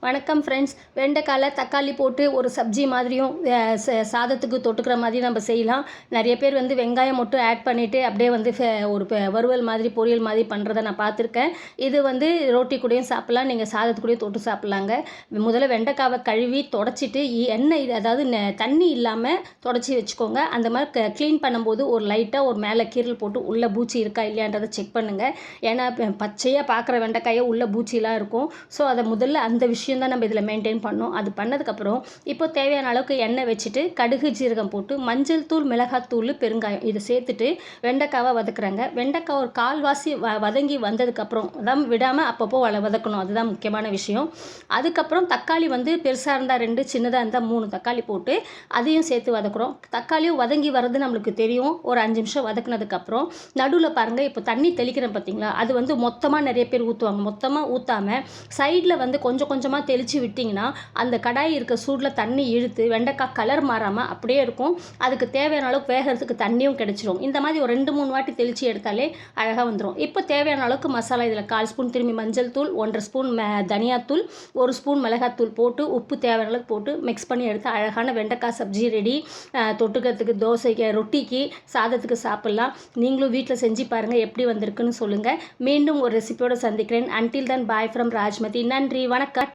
வணக்கம் ஃப்ரெண்ட்ஸ். வெண்டைக்காயில் தக்காளி போட்டு ஒரு சப்ஜி மாதிரியும் சாதத்துக்கு தொட்டுக்கிற மாதிரியும் நம்ம செய்யலாம். நிறைய பேர் வந்து வெங்காயம் மட்டும் ஆட் பண்ணிவிட்டு அப்படியே வந்து ஒரு வறுவல் மாதிரி பொரியல் மாதிரி பண்ணுறதை நான் பார்த்துருக்கேன். இது வந்து ரோட்டி கூடயும் சாப்பிட்லாம், நீங்கள் சாதத்துக்கூடயும் தொட்டு சாப்பிட்லாங்க. முதல்ல வெண்டைக்காவை கழுவி தொடச்சிட்டு எண்ணெய் அதாவது தண்ணி இல்லாமல் தொடச்சி வச்சுக்கோங்க. அந்த மாதிரி க்ளீன் பண்ணும்போது ஒரு லைட்டாக ஒரு மேலே கீரல் போட்டு உள்ளே பூச்சி இருக்கா இல்லையான்றதை செக் பண்ணுங்கள். ஏன்னா பச்சையாக பார்க்குற வெண்டைக்காயை உள்ளே பூச்சிலாம் இருக்கும். ஸோ அதை முதல்ல அந்த விஷயம் தான் நம்ம இதில் மெயின்டைன் பண்ணோம். அது பண்ணதுக்கப்புறம் இப்போ தேவையான அளவுக்கு எண்ணெய் வச்சுட்டு கடுகு ஜீரகம் போட்டு மஞ்சள் தூள், மிளகாத்தூள், பெருங்காயம் இதை சேர்த்துட்டு வெண்டைக்காவை வதக்குறாங்க. வெண்டைக்காய் ஒரு கால்வாசி வதங்கி வந்ததுக்கப்புறம் தான் விடாமல் அப்பப்போ வதக்கணும். அதுதான் முக்கியமான விஷயம். அதுக்கப்புறம் தக்காளி வந்து பெருசாக இருந்தால் 2, சின்னதாக இருந்தால் 3 தக்காளி போட்டு அதையும் சேர்த்து வதக்குறோம். தக்காளியும் வதங்கி வர்றது நம்மளுக்கு தெரியும். ஒரு 5 நிமிஷம் வதக்குனதுக்கப்புறம் நடுவில் பாருங்கள், இப்போ தண்ணி தெளிக்கிறேன் பார்த்தீங்களா, அது வந்து மொத்தமாக நிறைய பேர் ஊற்றுவாங்க. மொத்தமாக ஊற்றாமல் சைடில் வந்து கொஞ்சம் கொஞ்சமாக தெளித்து விட்டிங்கன்னா அந்த கடாய் இருக்க சூடில் தண்ணி இழுத்து வெண்டைக்காய் கலர் மாறாமல் அப்படியே இருக்கும். அதுக்கு தேவையான அளவுக்கு வேகிறதுக்கு தண்ணியும் கிடைச்சிரும். இந்த மாதிரி ஒரு 2-3 வாட்டி தெளித்து எடுத்தாலே அழகாக வந்துடும். இப்போ தேவையான அளவுக்கு மசாலா இதில் 1/4 ஸ்பூன் திரும்பி மஞ்சள் தூள், 1/2 ஸ்பூன் தனியாத்தூள், 1 ஸ்பூன் மிளகாத்தூள் போட்டு உப்பு தேவையான அளவுக்கு போட்டு மிக்ஸ் பண்ணி எடுத்து அழகான வெண்டைக்காய் சப்ஜி ரெடி. தொட்டுக்கிறதுக்கு தோசைக்கு, ரொட்டிக்கு, சாதத்துக்கு சாப்பிட்லாம். நீங்களும் வீட்டில் செஞ்சு பாருங்கள், எப்படி வந்திருக்குன்னு சொல்லுங்கள். மீண்டும் ஒரு ரெசிபியோடு சந்திக்கிறேன். Until then bye from Rajmathi. நன்றி, வணக்கம்.